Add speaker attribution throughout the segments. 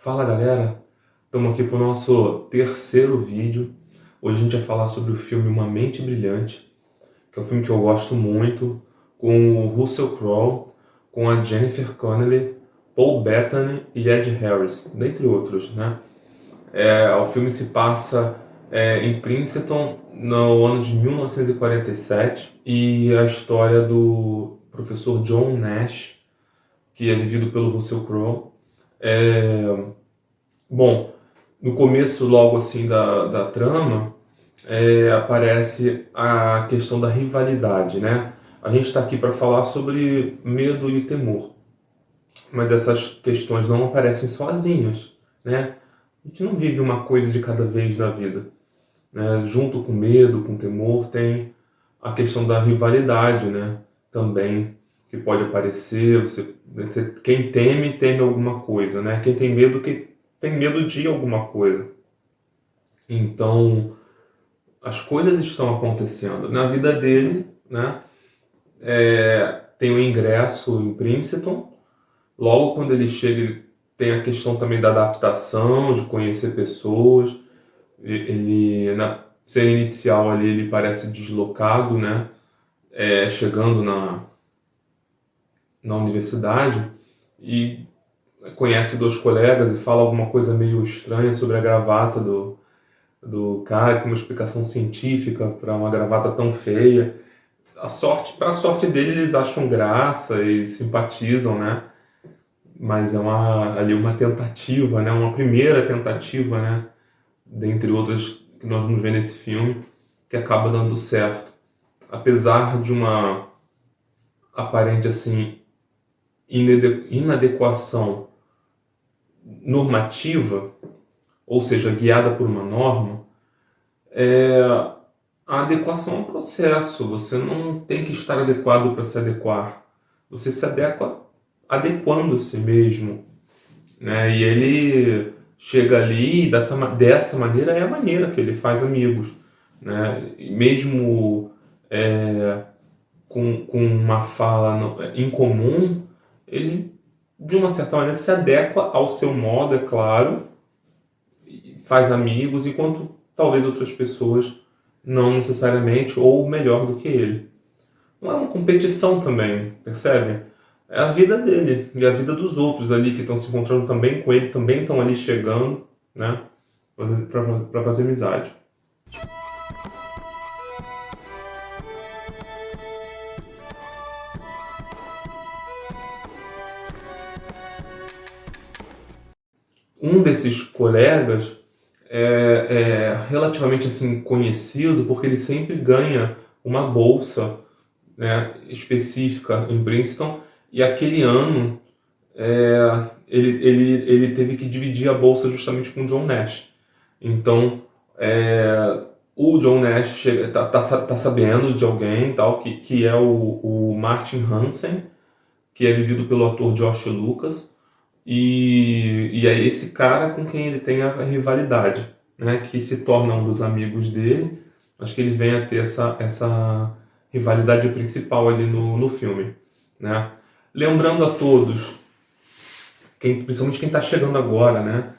Speaker 1: Fala galera, estamos aqui para o nosso terceiro vídeo. Hoje a gente vai falar sobre o filme Uma Mente Brilhante, que é um filme que eu gosto muito, com o Russell Crowe, com a Jennifer Connelly, Paul Bettany e Ed Harris, dentre outros, né? O filme se passa em Princeton no ano de 1947 e a história do professor John Nash, que é vivido pelo Russell Crowe. Bom, no começo, logo assim, da trama, aparece a questão da rivalidade, né? A gente está aqui para falar sobre medo e temor, mas essas questões não aparecem sozinhas, né? A gente não vive uma coisa de cada vez na vida, né? Junto com medo, com temor, tem a questão da rivalidade, né? Também, que pode aparecer. Quem teme, teme alguma coisa, né? Quem tem medo, que tem medo de alguma coisa. Então, as coisas estão acontecendo na vida dele, né? Tem o ingresso em Princeton. Logo quando ele chega, ele tem a questão também da adaptação, de conhecer pessoas. Ele, na cena inicial ali, ele parece deslocado, né? Chegando na universidade e conhece dois colegas e fala alguma coisa meio estranha sobre a gravata do cara, que tem uma explicação científica para uma gravata tão feia. Para a sorte dele, eles acham graça e simpatizam, né? Mas ali uma tentativa, né? Uma primeira tentativa, né? Dentre outras que nós vamos ver nesse filme, que acaba dando certo. Apesar de uma aparente assim inadequação normativa, ou seja, guiada por uma norma, a adequação é um processo. Você não tem que estar adequado para se adequar. Você se adequa adequando-se mesmo, né? E ele chega ali e dessa maneira é a maneira que ele faz amigos, né? E mesmo com uma fala incomum, ele de uma certa maneira se adequa ao seu modo, é claro, e faz amigos, enquanto talvez outras pessoas não necessariamente, ou melhor do que ele. Não é uma competição também, percebem? É a vida dele e a vida dos outros ali que estão se encontrando também com ele, também estão ali chegando, né? Para fazer amizade. Um desses colegas é relativamente assim conhecido porque ele sempre ganha uma bolsa, né, específica em Princeton, e aquele ano ele teve que dividir a bolsa justamente com o John Nash. Então, o John Nash tá sabendo de alguém tal, que é o Martin Hansen, que é vivido pelo ator Josh Lucas, e é esse cara com quem ele tem a rivalidade, né, que se torna um dos amigos dele. Acho que ele vem a ter essa rivalidade principal ali no filme, né? Lembrando a todos, principalmente quem está chegando agora, né,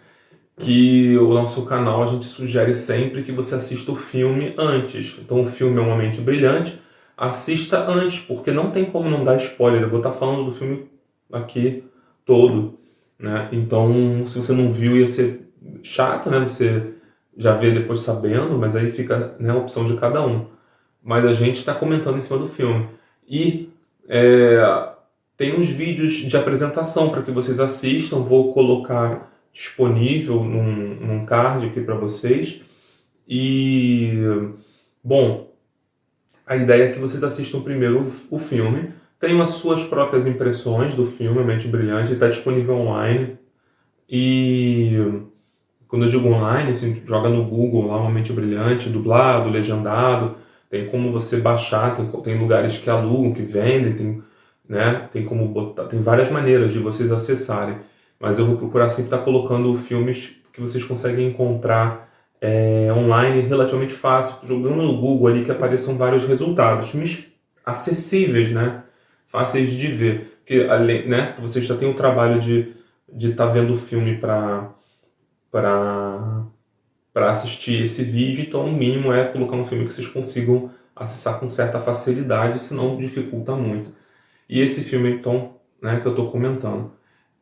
Speaker 1: que o nosso canal a gente sugere sempre que você assista o filme antes. Então o filme é Uma Mente Brilhante, assista antes, porque não tem como não dar spoiler. Eu vou estar falando do filme aqui todo, né? Então, se você não viu, ia ser chato, né? Você já vê depois sabendo, mas aí fica, né, a opção de cada um. Mas a gente está comentando em cima do filme. E tem uns vídeos de apresentação para que vocês assistam. Vou colocar disponível num card aqui para vocês. E, bom, a ideia é que vocês assistam primeiro o filme, tenham as suas próprias impressões do filme, A Mente Brilhante, está disponível online. E quando eu digo online, assim, joga no Google lá Uma Mente Brilhante, dublado, legendado, tem como você baixar, tem lugares que alugam, que vendem, tem como botar, tem várias maneiras de vocês acessarem. Mas eu vou procurar sempre estar colocando filmes que vocês conseguem encontrar online relativamente fácil, jogando no Google ali que apareçam vários resultados, filmes acessíveis, né? Fáceis de ver, porque além, né, você já tem o trabalho de estar vendo o filme para assistir esse vídeo, então o mínimo é colocar um filme que vocês consigam acessar com certa facilidade, senão dificulta muito. E esse filme, então, né, que eu estou comentando.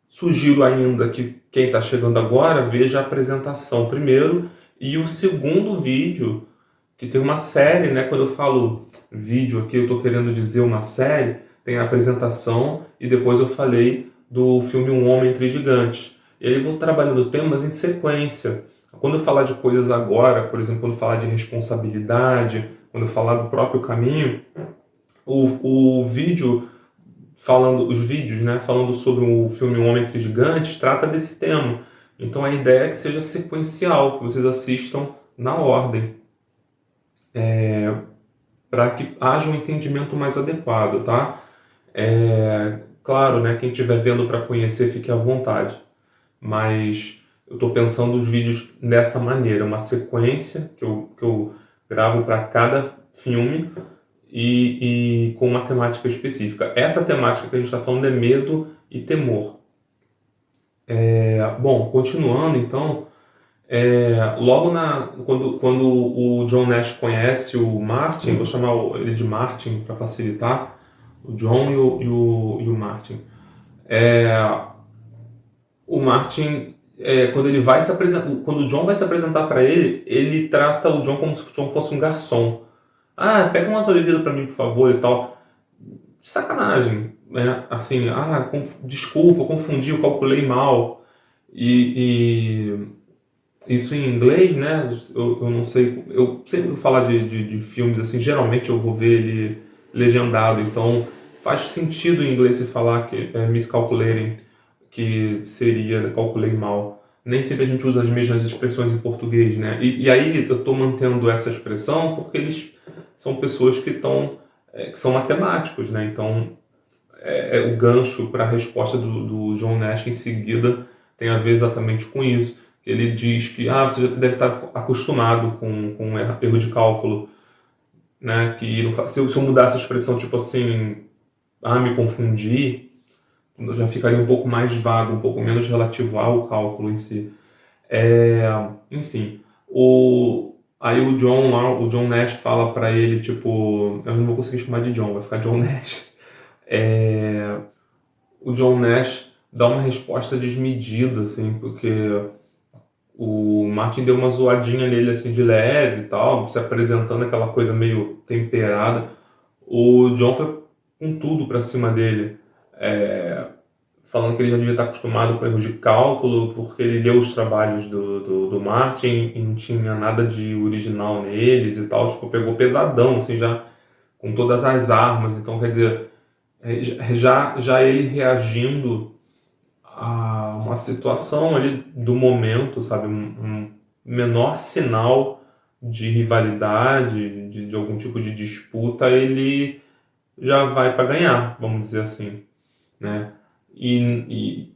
Speaker 1: Sugiro ainda que quem está chegando agora veja a apresentação primeiro e o segundo vídeo, que tem uma série, né? Quando eu falo vídeo aqui, eu estou querendo dizer uma série, tem a apresentação e depois eu falei do filme Um Homem Entre Gigantes. E aí eu vou trabalhando temas em sequência. Quando eu falar de coisas agora, por exemplo, quando eu falar de responsabilidade, quando eu falar do próprio caminho, o vídeo os vídeos, né, falando sobre o filme Um Homem Entre Gigantes, trata desse tema. Então a ideia é que seja sequencial, que vocês assistam na ordem, para que haja um entendimento mais adequado, tá? Claro, né, quem estiver vendo para conhecer, fique à vontade. Mas eu estou pensando os vídeos dessa maneira, uma sequência que eu gravo para cada filme, e com uma temática específica. Essa temática que a gente está falando é medo e temor. Bom, continuando então, logo quando o John Nash conhece o Martin, vou chamar ele de Martin para facilitar, o John e o Martin. O Martin, quando ele vai se apresentar, quando o John vai se apresentar para ele, ele trata o John como se o John fosse um garçom. Ah, pega umas bebidas pra mim, por favor, e tal. Sacanagem, né? Assim, desculpa, eu confundi, eu calculei mal. E isso em inglês, né? Eu não sei, eu sempre vou falar de filmes, assim, geralmente eu vou ver ele legendado, então faz sentido em inglês se falar que é miscalculating, que seria calculei mal. Nem sempre a gente usa as mesmas expressões em português, né? E aí eu estou mantendo essa expressão porque eles são pessoas que são matemáticos, né? Então o gancho para a resposta do John Nash em seguida tem a ver exatamente com isso. Ele diz que você já deve estar acostumado com erro de cálculo, né? Que se eu mudar essa expressão tipo assim, me confundi, já ficaria um pouco mais vago, um pouco menos relativo ao cálculo em si. Enfim, aí o John Nash fala pra ele, tipo, eu não vou conseguir chamar de John, vai ficar John Nash. O John Nash dá uma resposta desmedida, assim, porque o Martin deu uma zoadinha nele, assim, de leve e tal, se apresentando aquela coisa meio temperada. O John foi com tudo pra cima dele. Falando que ele já devia estar acostumado com erros de cálculo, porque ele leu os trabalhos do Martin e não tinha nada de original neles e tal. Tipo, pegou pesadão, assim, já com todas as armas. Então, quer dizer, já ele reagindo a uma situação ali do momento, sabe? Um menor sinal de rivalidade, de algum tipo de disputa, ele já vai para ganhar, vamos dizer assim, né? E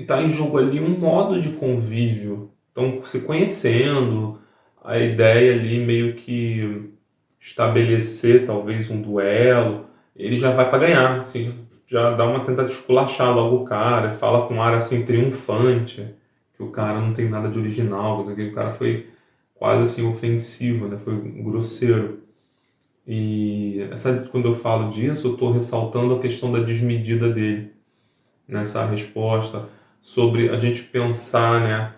Speaker 1: tá em jogo ali um modo de convívio. Então, se conhecendo, a ideia ali meio que estabelecer talvez um duelo, ele já vai para ganhar, assim, já dá uma tentativa de esculachar logo o cara, fala com um ar assim triunfante, que o cara não tem nada de original, que o cara foi quase assim ofensivo, né? Foi grosseiro. E quando eu falo disso, eu estou ressaltando a questão da desmedida dele nessa resposta, sobre a gente pensar, né,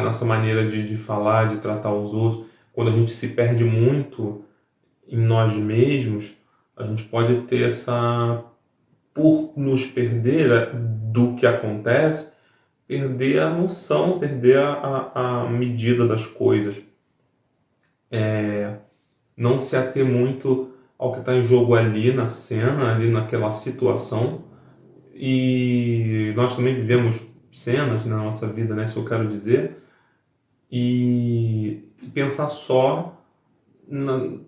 Speaker 1: nossa maneira de falar, de tratar os outros. Quando a gente se perde muito em nós mesmos, a gente pode ter por nos perder do que acontece, perder a noção, perder a medida das coisas. Não se ater muito ao que está em jogo ali na cena, ali naquela situação. E nós também vivemos cenas na nossa vida, né, se eu quero dizer, e pensar só na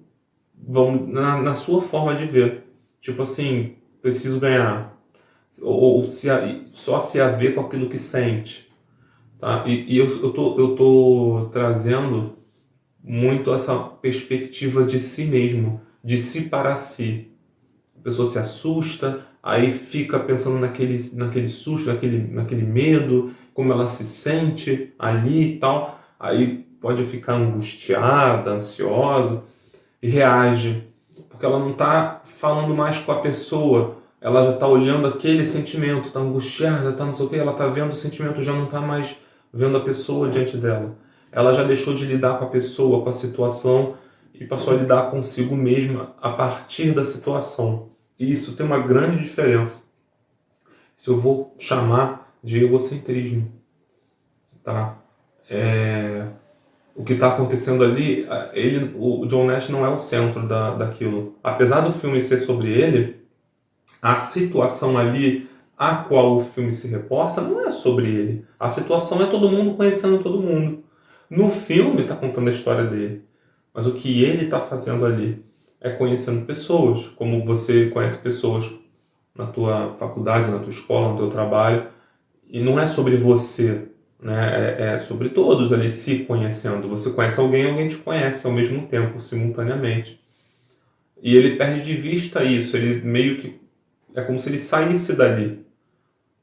Speaker 1: sua forma de ver. Tipo assim, preciso ganhar. Ou só se haver com aquilo que sente. Tá? E eu tô trazendo muito essa perspectiva de si mesmo, de si para si. A pessoa se assusta, aí fica pensando naquele susto, naquele medo, como ela se sente ali e tal, aí pode ficar angustiada, ansiosa e reage, porque ela não está falando mais com a pessoa, ela já está olhando aquele sentimento, está angustiada, está não sei o que, ela está vendo o sentimento, já não está mais vendo a pessoa diante dela. Ela já deixou de lidar com a pessoa, com a situação e passou a lidar consigo mesma a partir da situação. E isso tem uma grande diferença. Isso eu vou chamar de egocentrismo, tá? O que está acontecendo ali, o John Nash não é o centro daquilo. Apesar do filme ser sobre ele, a situação ali a qual o filme se reporta não é sobre ele. A situação é todo mundo conhecendo todo mundo. No filme está contando a história dele, mas o que ele está fazendo ali é conhecendo pessoas, como você conhece pessoas na tua faculdade, na tua escola, no teu trabalho, e não é sobre você, né? É sobre todos ali se conhecendo. Você conhece alguém, alguém te conhece ao mesmo tempo, simultaneamente. E ele perde de vista isso, ele meio que é como se ele saísse dali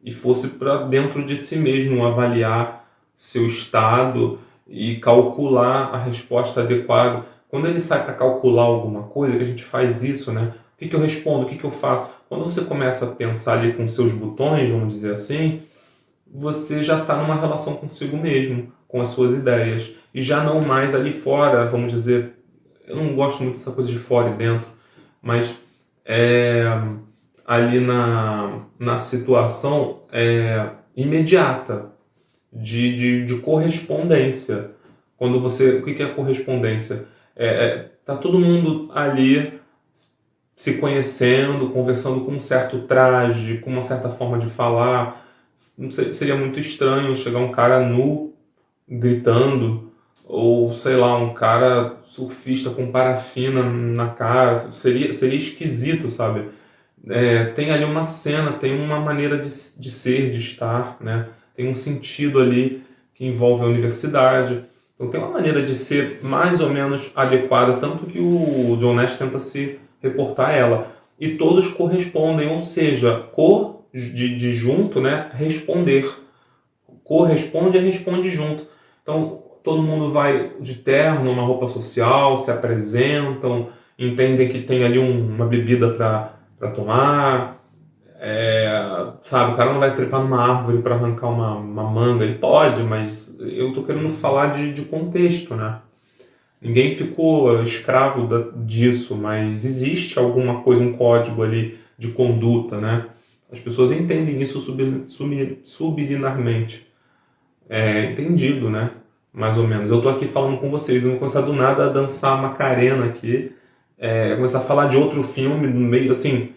Speaker 1: e fosse para dentro de si mesmo avaliar seu estado e calcular a resposta adequada. Quando ele sai para calcular alguma coisa, que a gente faz isso, né? O que eu respondo? O que eu faço? Quando você começa a pensar ali com seus botões, vamos dizer assim, você já está numa relação consigo mesmo, com as suas ideias. E já não mais ali fora, vamos dizer, eu não gosto muito dessa coisa de fora e dentro, mas ali na situação imediata de correspondência. Quando você, o que é correspondência? Tá todo mundo ali se conhecendo, conversando com um certo traje, com uma certa forma de falar. Não sei, seria muito estranho chegar um cara nu gritando, ou sei lá, um cara surfista com parafina na cara. Seria esquisito, sabe? Tem ali uma cena, tem uma maneira de ser, de estar, né? Tem um sentido ali que envolve a universidade. Então tem uma maneira de ser mais ou menos adequada, tanto que o John Nash tenta se reportar a ela. E todos correspondem, ou seja, de junto, né? Responder. Corresponde e responde junto. Então todo mundo vai de terno, uma roupa social, se apresentam, entendem que tem ali uma bebida para tomar, sabe, o cara não vai trepar numa árvore para arrancar uma manga, ele pode, mas eu tô querendo falar de contexto, né? Ninguém ficou escravo disso, mas existe alguma coisa, um código ali de conduta, né? As pessoas entendem isso subliminarmente. Entendido, né? Mais ou menos. Eu tô aqui falando com vocês, eu vou começar do nada a dançar Macarena aqui, começar a falar de outro filme no meio, assim,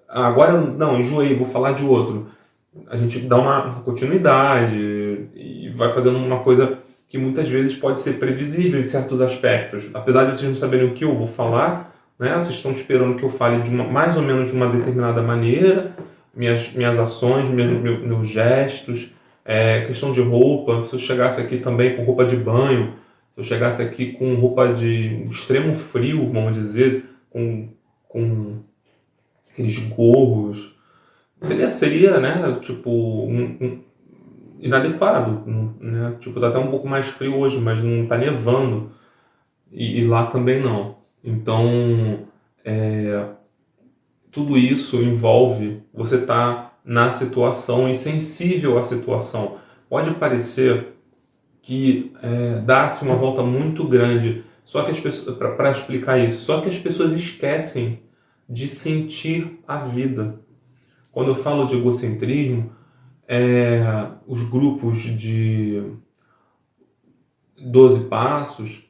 Speaker 1: agora não, enjoei, vou falar de outro. A gente dá uma continuidade e vai fazendo uma coisa que muitas vezes pode ser previsível em certos aspectos. Apesar de vocês não saberem o que eu vou falar, né? Vocês estão esperando que eu fale mais ou menos de uma determinada maneira, minhas ações, meus gestos, questão de roupa. Se eu chegasse aqui também com roupa de banho, se eu chegasse aqui com roupa de extremo frio, vamos dizer, com aqueles gorros, seria, né, tipo, inadequado, né? Tipo, tá até um pouco mais frio hoje, mas não tá nevando, e lá também não. Então, tudo isso envolve você estar na situação e sensível à situação. Pode parecer que dá-se uma volta muito grande, só que as pessoas, para explicar isso, só que as pessoas esquecem de sentir a vida. Quando eu falo de egocentrismo, os grupos de 12 passos,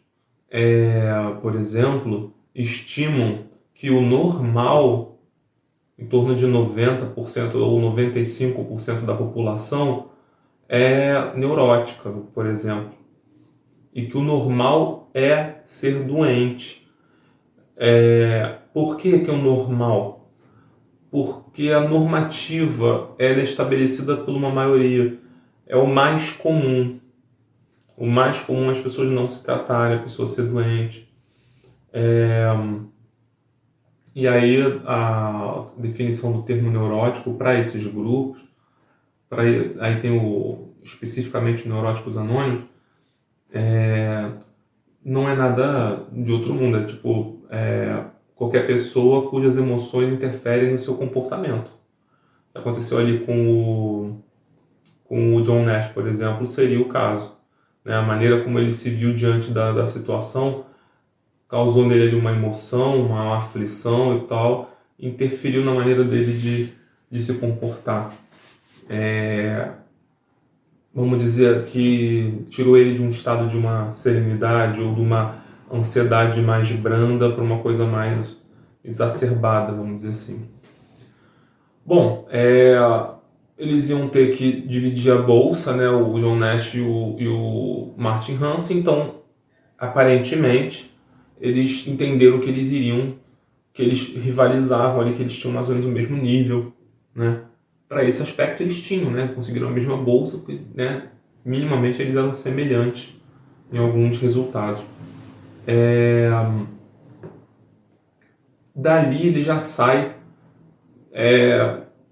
Speaker 1: por exemplo, estimam que o normal, em torno de 90% ou 95% da população, é neurótica, por exemplo. E que o normal é ser doente. Por que é o normal? Porque a normativa ela é estabelecida por uma maioria. É o mais comum. O mais comum é as pessoas não se tratarem, a pessoa ser doente. E aí a definição do termo neurótico para esses grupos, aí tem especificamente neuróticos anônimos, não é nada de outro mundo, é tipo qualquer pessoa cujas emoções interferem no seu comportamento. O que aconteceu ali com o John Nash, por exemplo, seria o caso. Né? A maneira como ele se viu diante da situação causou nele ali uma emoção, uma aflição e tal, interferiu na maneira dele de se comportar. Vamos dizer que tirou ele de um estado de uma serenidade ou de uma ansiedade mais branda para uma coisa mais exacerbada, vamos dizer assim. Bom, eles iam ter que dividir a bolsa, né, o John Nash e o Martin Hansen, então, aparentemente, eles entenderam que eles rivalizavam ali, que eles tinham mais ou menos o mesmo nível, né? Para esse aspecto eles tinham, né? Conseguiram a mesma bolsa, porque, né, minimamente eles eram semelhantes em alguns resultados. Dali ele já sai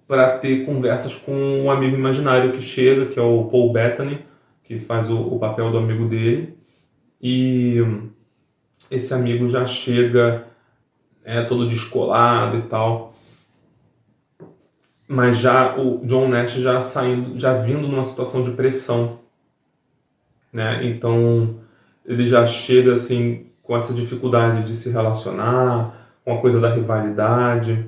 Speaker 1: para ter conversas com um amigo imaginário que chega, que é o Paul Bettany, que faz o papel do amigo dele. E esse amigo já chega todo descolado e tal. Mas já o John Nash já vindo numa situação de pressão, né? Então ele já chega assim com essa dificuldade de se relacionar, com a coisa da rivalidade.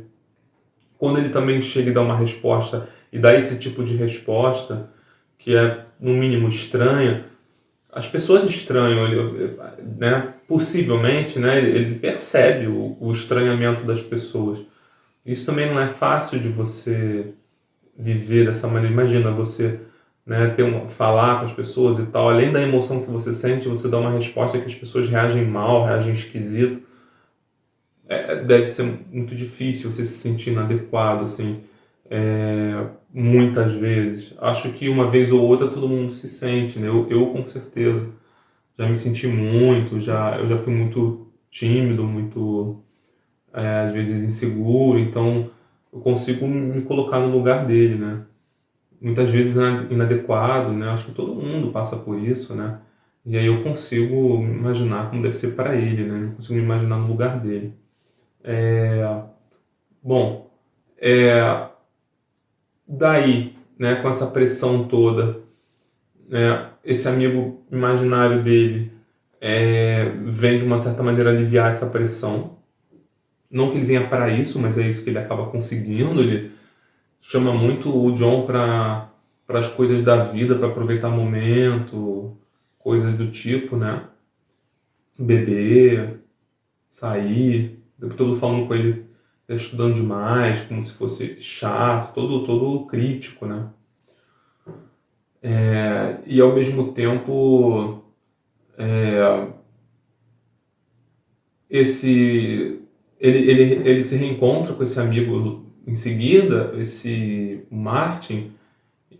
Speaker 1: Quando ele também chega e dá uma resposta, e dá esse tipo de resposta, que é no mínimo estranha, as pessoas estranham, né? Possivelmente, né? Ele percebe o estranhamento das pessoas. Isso também não é fácil de você viver dessa maneira. Imagina você, né, falar com as pessoas e tal, além da emoção que você sente, você dá uma resposta que as pessoas reagem mal, reagem esquisito. Deve ser muito difícil você se sentir inadequado, assim, muitas vezes. Acho que uma vez ou outra todo mundo se sente, né? Eu com certeza já me senti muito, eu já fui muito tímido, muito às vezes inseguro, então eu consigo me colocar no lugar dele, né? Muitas vezes inadequado, né? Acho que todo mundo passa por isso, né? E aí eu consigo imaginar como deve ser para ele, né? Eu consigo me imaginar no lugar dele. Bom, daí, né, com essa pressão toda, né, esse amigo imaginário dele vem de uma certa maneira aliviar essa pressão. Não que ele venha para isso, mas é isso que ele acaba conseguindo. Ele chama muito o John para as coisas da vida, para aproveitar o momento, coisas do tipo, né? Beber, sair, o tempo todo falando com ele, estudando demais, como se fosse chato, todo crítico, né? E ao mesmo tempo, ele se reencontra com esse amigo em seguida, esse Martin,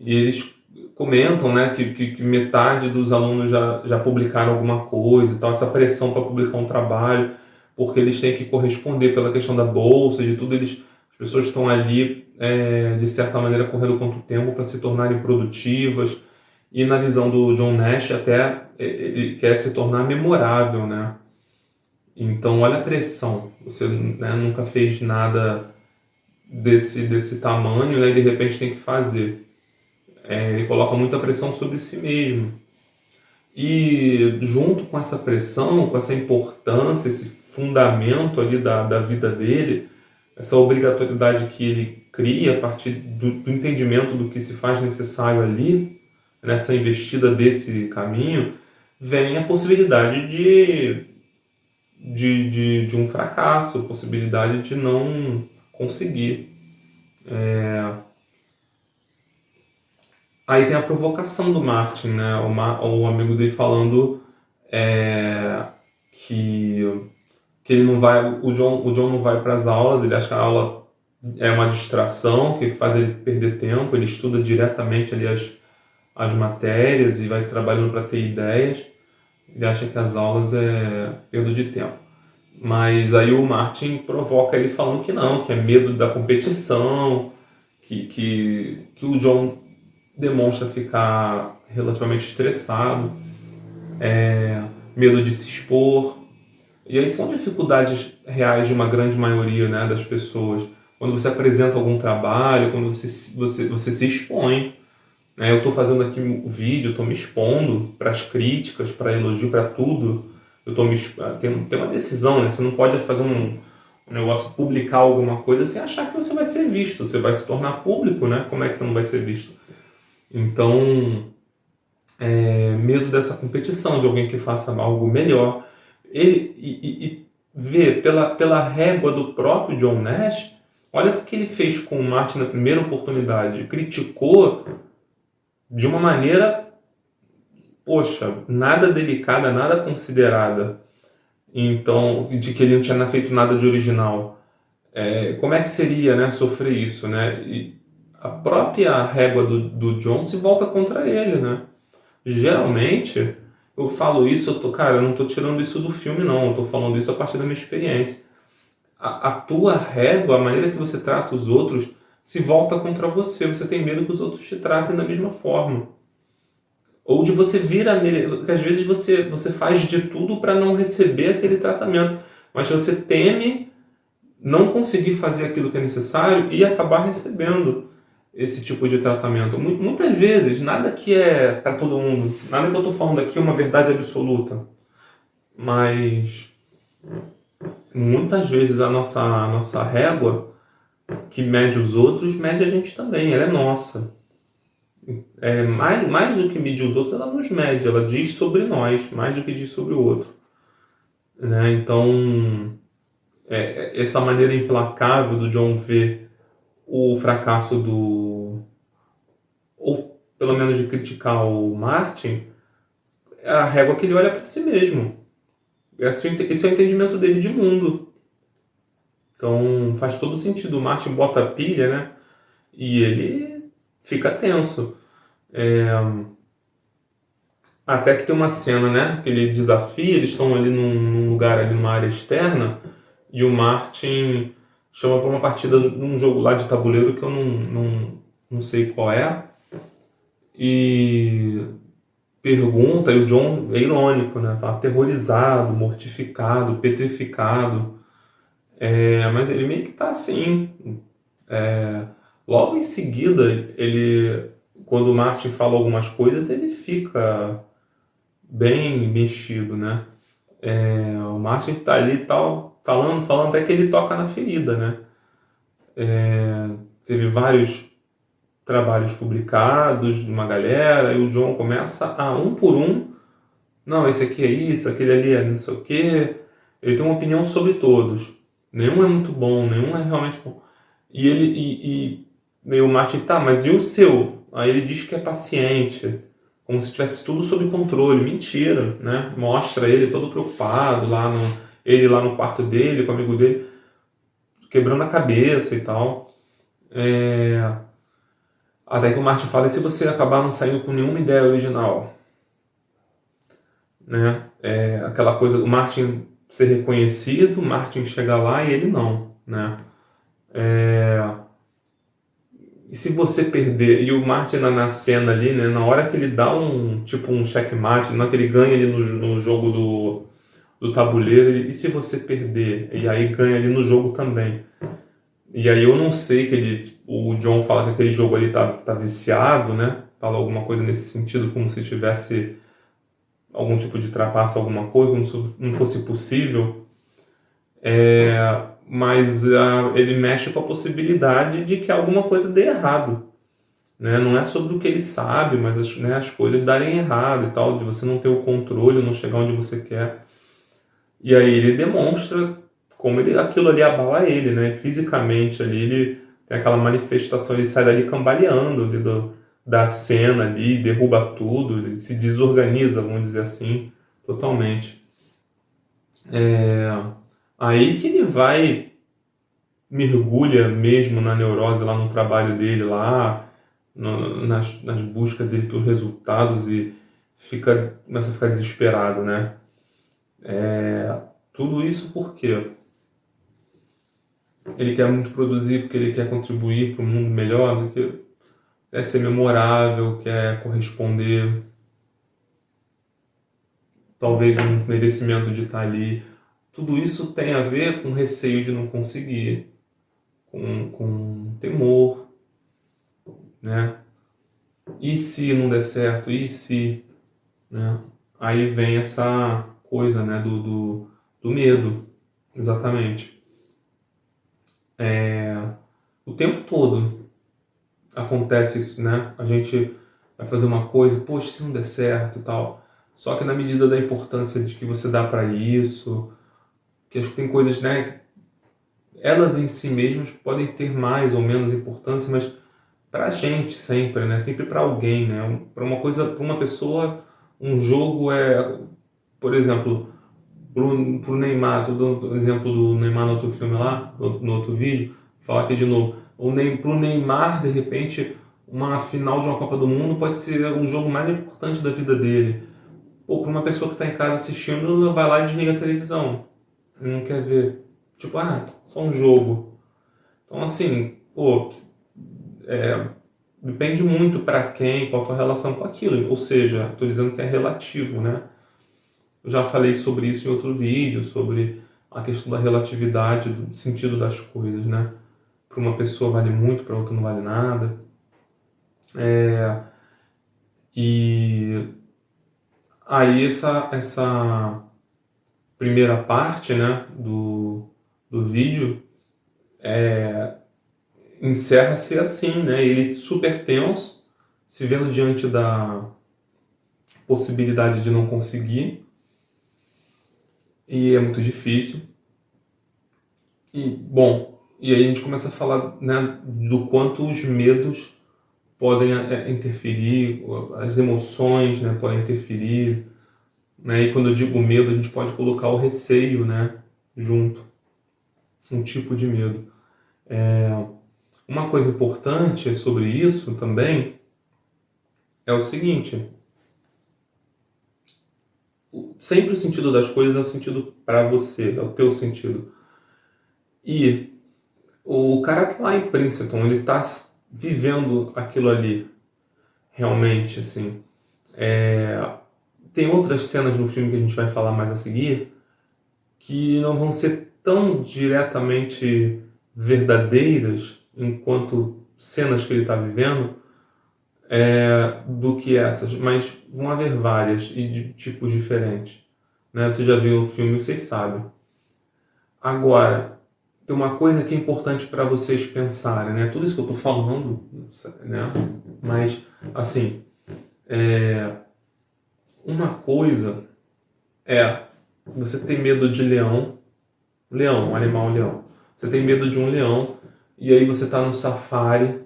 Speaker 1: e eles comentam, né, que metade dos alunos já publicaram alguma coisa e tal, essa pressão para publicar um trabalho, porque eles têm que corresponder pela questão da bolsa, de tudo, as pessoas estão ali, de certa maneira, correndo contra o tempo para se tornarem produtivas, e na visão do John Nash até ele quer se tornar memorável, né? Então olha a pressão, você, né, nunca fez nada desse tamanho, né, e de repente tem que fazer. Ele coloca muita pressão sobre si mesmo. E junto com essa pressão, com essa importância, esse fundamento ali da vida dele, essa obrigatoriedade que ele cria a partir do entendimento do que se faz necessário ali, nessa investida desse caminho, vem a possibilidade de um fracasso, a possibilidade de não conseguir. Aí tem a provocação do Martin, né? O amigo dele falando que ele não vai, o John não vai para as aulas, ele acha que a aula é uma distração, que faz ele perder tempo, ele estuda diretamente ali as matérias e vai trabalhando para ter ideias, ele acha que as aulas é perda de tempo. Mas aí o Martin provoca ele falando que não, que é medo da competição, que o John demonstra ficar relativamente estressado, medo de se expor. E aí são dificuldades reais de uma grande maioria, né, das pessoas. Quando você apresenta algum trabalho, quando você se expõe. Né? Eu estou fazendo aqui o vídeo, estou me expondo para as críticas, para elogio, para tudo. Eu tô tem uma decisão, né? Você não pode fazer um negócio, publicar alguma coisa sem achar que você vai ser visto. Você vai se tornar público, né? Como é que você não vai ser visto? Então, medo dessa competição, de alguém que faça algo melhor. E ver pela régua do próprio John Nash, olha o que ele fez com o Martin na primeira oportunidade. Criticou de uma maneira, poxa, nada delicada, nada considerada. Então, de que ele não tinha feito nada de original. Como é que seria, né, sofrer isso, né? E a própria régua do John se volta contra ele, né? Geralmente, eu falo isso, cara, eu não tô tirando isso do filme, não. Eu tô falando isso a partir da minha experiência. A tua régua, a maneira que você trata os outros, se volta contra você. Você tem medo que os outros te tratem da mesma forma. Ou de você vir a porque às vezes você faz de tudo para não receber aquele tratamento, mas você teme não conseguir fazer aquilo que é necessário e acabar recebendo esse tipo de tratamento. Muitas vezes, nada que é para todo mundo, nada que eu estou falando aqui é uma verdade absoluta, mas muitas vezes a nossa régua, que mede os outros, mede a gente também, ela é nossa. Mais do que medir os outros, ela nos mede, ela diz sobre nós, mais do que diz sobre o outro. Né? Então, essa maneira implacável do John ver o fracasso ou pelo menos de criticar o Martin, é a régua que ele olha para si mesmo. Esse é o entendimento dele de mundo. Então, faz todo sentido. O Martin bota a pilha, né? E ele fica tenso. Até que tem uma cena, né? Que ele desafia, eles estão ali num lugar, ali numa área externa, e o Martin chama para uma partida num jogo lá de tabuleiro que eu não sei qual é. E pergunta, e o John é irônico, né? Fala aterrorizado, mortificado, petrificado. Mas ele meio que tá assim. Logo em seguida, quando o Martin fala algumas coisas, ele fica bem mexido, né? O Martin tá ali e tal, falando, até que ele toca na ferida, né? Teve vários trabalhos publicados de uma galera, e o John começa a um por um, não, esse aqui é isso, aquele ali é não sei o quê. Ele tem uma opinião sobre todos. Nenhum é muito bom, nenhum é realmente bom. E meio o Martin, tá, mas e o seu? Aí ele diz que é paciente, como se tivesse tudo sob controle. Mentira, né? Mostra ele todo preocupado, ele lá no quarto dele, com o amigo dele, quebrando a cabeça e tal. Até que o Martin fala, e se você acabar não saindo com nenhuma ideia original? Né? Aquela coisa, o Martin ser reconhecido, o Martin chegar lá e ele não, né? E se você perder, e o Martin na cena ali, né, na hora que ele dá um checkmate, na hora que ele ganha ali no jogo do tabuleiro, e se você perder, e aí ganha ali no jogo também. E aí eu não sei o John fala que aquele jogo ali tá viciado, né? Fala alguma coisa nesse sentido, como se tivesse algum tipo de trapaça, alguma coisa, como se não fosse possível. Mas ele mexe com a possibilidade de que alguma coisa dê errado. Né? Não é sobre o que ele sabe, mas as coisas darem errado e tal, de você não ter o controle, não chegar onde você quer. E aí ele demonstra como aquilo ali abala ele, né? Fisicamente ali, ele tem aquela manifestação, ele sai dali cambaleando da cena ali, derruba tudo, ele se desorganiza, vamos dizer assim, totalmente. Aí que ele mergulha mesmo na neurose lá no trabalho dele lá, nas buscas dele pelos resultados e começa a ficar desesperado, né? Tudo isso por quê? Ele quer muito produzir porque ele quer contribuir para um mundo melhor, quer ser memorável, quer corresponder, talvez um merecimento de estar ali. Tudo isso tem a ver com receio de não conseguir, com temor, né? E se não der certo? E se, né? Aí vem essa coisa, né, do medo, exatamente. O tempo todo acontece isso, né? A gente vai fazer uma coisa, poxa, se não der certo e tal. Só que na medida da importância de que você dá para isso, que acho que tem coisas, né, que elas em si mesmas podem ter mais ou menos importância, mas pra gente sempre, né? Sempre para alguém, né? Para uma coisa, para uma pessoa, um jogo é, por exemplo, pro Neymar, tô dando o exemplo do Neymar no outro filme lá, no outro vídeo, falar aqui de novo. Pro Neymar, de repente, uma final de uma Copa do Mundo pode ser um jogo mais importante da vida dele. Ou para uma pessoa que está em casa assistindo, ela vai lá e desliga a televisão. Não quer ver. Tipo, só um jogo. Então, assim, pô, depende muito para quem, qual a tua relação com aquilo. Ou seja, estou dizendo que é relativo, né? Eu já falei sobre isso em outro vídeo, sobre a questão da relatividade, do sentido das coisas, né? Para uma pessoa vale muito, para outra não vale nada. E aí essa primeira parte, né, do vídeo encerra-se assim, né? Ele super tenso, se vendo diante da possibilidade de não conseguir, e é muito difícil. E, bom, e aí a gente começa a falar, né, do quanto os medos podem interferir, as emoções, né, podem interferir, né? E quando eu digo medo, a gente pode colocar o receio, né, junto, um tipo de medo. Uma coisa importante sobre isso também é o seguinte: sempre o sentido das coisas é o sentido para você, é o teu sentido. E o cara tá lá em Princeton, ele tá vivendo aquilo ali, realmente, assim. Tem outras cenas no filme que a gente vai falar mais a seguir que não vão ser tão diretamente verdadeiras enquanto cenas que ele está vivendo do que essas, mas vão haver várias e de tipos diferentes, né? Você já viu o filme, vocês sabem. Agora, tem uma coisa que é importante para vocês pensarem, né? Tudo isso que eu estou falando, né? Mas, assim, uma coisa é você ter medo de leão, um animal leão. Você tem medo de um leão e aí você está no safari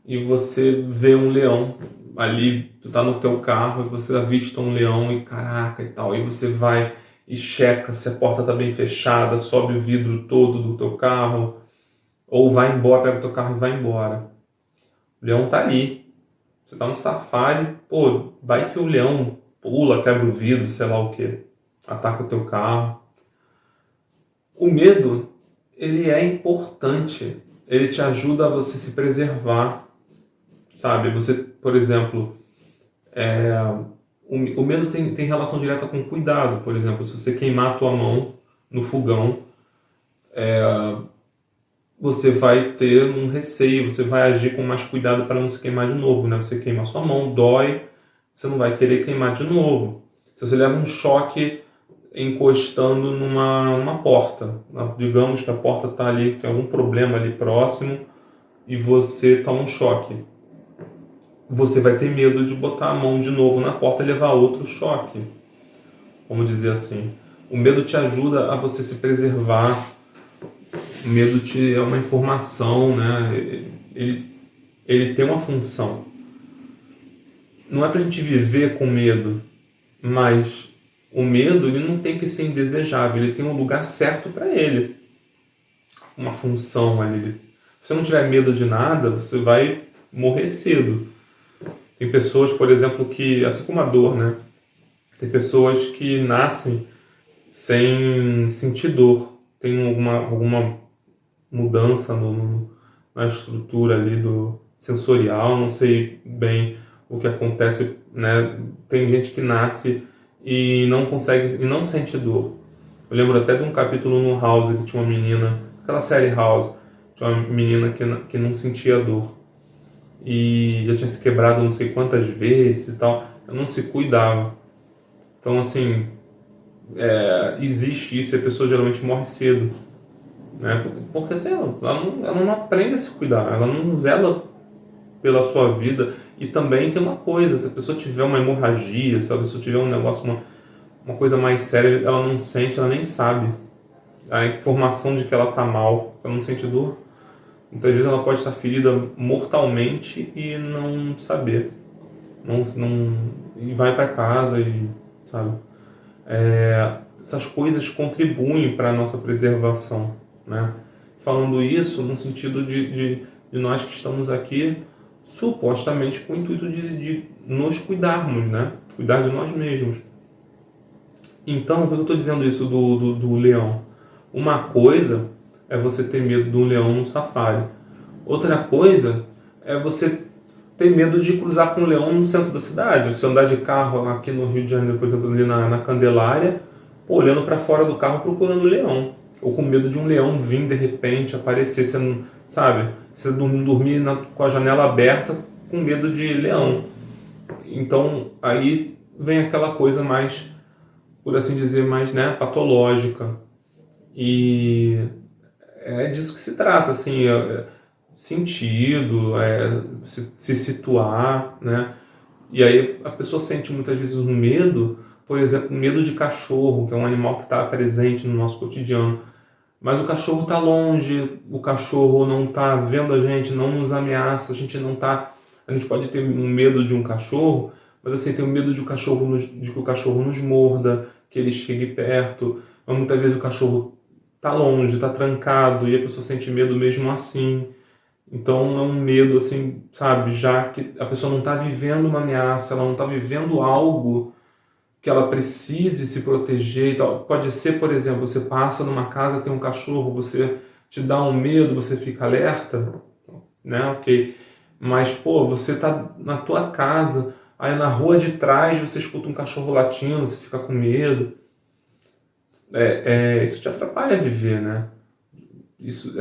Speaker 1: e você vê um leão ali, tu tá no teu carro e você avista um leão e caraca e tal. Aí você vai e checa se a porta tá bem fechada, sobe o vidro todo do teu carro, ou vai embora, pega o teu carro e vai embora. O leão tá ali. Você tá no safari, pô, vai que o leão pula, quebra o vidro, sei lá o que, ataca o teu carro. O medo, ele é importante. Ele te ajuda a você se preservar, sabe? Você, por exemplo, o medo tem relação direta com cuidado. Por exemplo, se você queimar a tua mão no fogão, você vai ter um receio, você vai agir com mais cuidado para não se queimar de novo, né? Você queima a sua mão, dói, você não vai querer queimar de novo. Se você leva um choque encostando numa porta, digamos que a porta está ali, tem algum problema ali próximo e você toma um choque, você vai ter medo de botar a mão de novo na porta e levar outro choque. Vamos dizer assim. O medo te ajuda a você se preservar. O medo é uma informação, né? Ele tem uma função. Não é pra gente viver com medo, mas o medo ele não tem que ser indesejável. Ele tem um lugar certo para ele. Uma função ali. Se você não tiver medo de nada, você vai morrer cedo. Tem pessoas, por exemplo, que, assim como a dor, né? Tem pessoas que nascem sem sentir dor. Tem alguma mudança na estrutura ali do sensorial, não sei bem o que acontece, né? Tem gente que nasce e não consegue, e não sente dor. Eu lembro até de um capítulo no House que tinha uma menina, aquela série House, tinha uma menina que não sentia dor. E já tinha se quebrado não sei quantas vezes e tal, ela não se cuidava. Então, assim, existe isso e a pessoa geralmente morre cedo, né? Porque assim, ela não aprende a se cuidar, ela não zela pela sua vida. E também tem uma coisa, se a pessoa tiver uma hemorragia, se a pessoa tiver um negócio, uma coisa mais séria, ela não sente, ela nem sabe. A informação de que ela está mal, ela não sente dor. Muitas vezes ela pode estar ferida mortalmente e não saber. E vai para casa e, sabe? Essas coisas contribuem para a nossa preservação, né? Falando isso no sentido de nós que estamos aqui supostamente com o intuito de nos cuidarmos, né? Cuidar de nós mesmos. Então, por que eu estou dizendo isso do leão? Uma coisa é você ter medo de um leão no safari. Outra coisa é você ter medo de cruzar com um leão no centro da cidade. Você andar de carro aqui no Rio de Janeiro, por exemplo, ali na Candelária, olhando para fora do carro procurando leão. Ou com medo de um leão vir de repente, aparecer, você não, sabe? Você dormir com a janela aberta com medo de leão. Então aí vem aquela coisa mais, por assim dizer, mais, né, patológica. E é disso que se trata, assim, sentido, se situar, né? E aí a pessoa sente muitas vezes um medo, por exemplo, medo de cachorro, que é um animal que está presente no nosso cotidiano. Mas o cachorro está longe, o cachorro não está vendo a gente, não nos ameaça, a gente não está... A gente pode ter um medo de um cachorro, mas assim, tem um medo de que o cachorro nos morda, que ele chegue perto. Mas muitas vezes o cachorro está longe, está trancado, e a pessoa sente medo mesmo assim. Então é um medo, assim, sabe, já que a pessoa não está vivendo uma ameaça, ela não está vivendo algo que ela precise se proteger e tal. Pode ser, por exemplo, você passa numa casa, tem um cachorro, você te dá um medo, você fica alerta, né, ok. Mas, pô, você tá na tua casa, aí na rua de trás você escuta um cachorro latindo, você fica com medo. Isso te atrapalha a viver, né? Isso,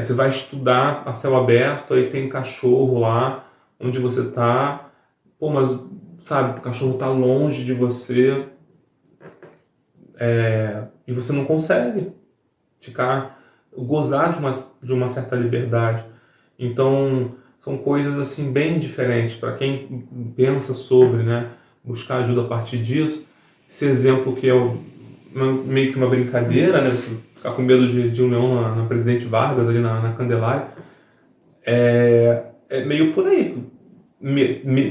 Speaker 1: você vai estudar a céu aberto, aí tem cachorro lá onde você tá, pô, mas, sabe, o cachorro tá longe de você, e você não consegue gozar de uma certa liberdade. Então, são coisas assim bem diferentes para quem pensa sobre, né, buscar ajuda a partir disso. Esse exemplo que é meio que uma brincadeira, né, ficar com medo de um leão na Presidente Vargas, ali na Candelária, é meio por aí.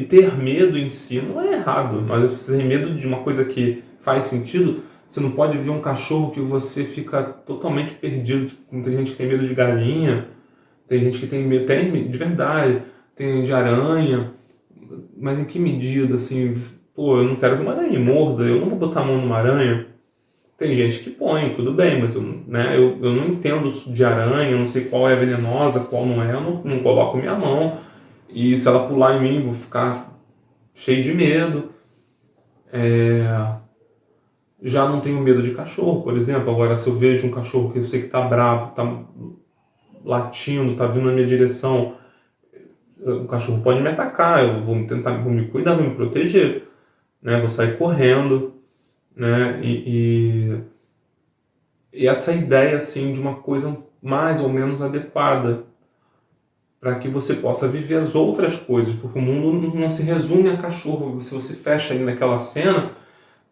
Speaker 1: Ter medo em si não é errado, mas você ter medo de uma coisa que faz sentido. Você não pode ver um cachorro que você fica totalmente perdido. Tem gente que tem medo de galinha, tem gente que tem medo, de verdade, tem de aranha, mas em que medida, assim, pô, eu não quero que uma aranha me morda, eu não vou botar a mão numa aranha. Tem gente que põe, tudo bem, mas eu não entendo de aranha, eu não sei qual é venenosa, qual não é, eu não coloco minha mão. E se ela pular em mim, eu vou ficar cheio de medo. Já não tenho medo de cachorro, por exemplo. Agora, se eu vejo um cachorro que eu sei que tá bravo, tá latindo, tá vindo na minha direção, o cachorro pode me atacar, eu vou me cuidar, vou me proteger, né? Vou sair correndo, né? E essa ideia, assim, de uma coisa mais ou menos adequada para que você possa viver as outras coisas, porque o mundo não se resume a cachorro. Se você fecha ali naquela cena,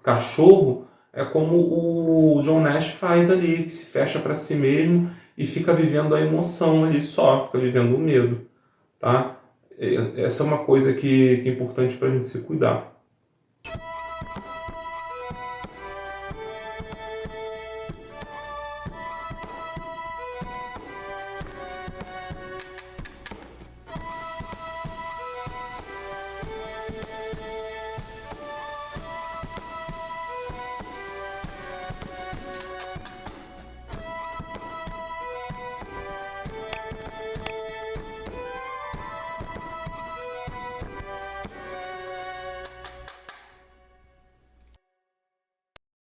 Speaker 1: cachorro é como o John Nash faz ali, que se fecha para si mesmo e fica vivendo a emoção ali só, fica vivendo o medo, tá? Essa é uma coisa que é importante para a gente se cuidar.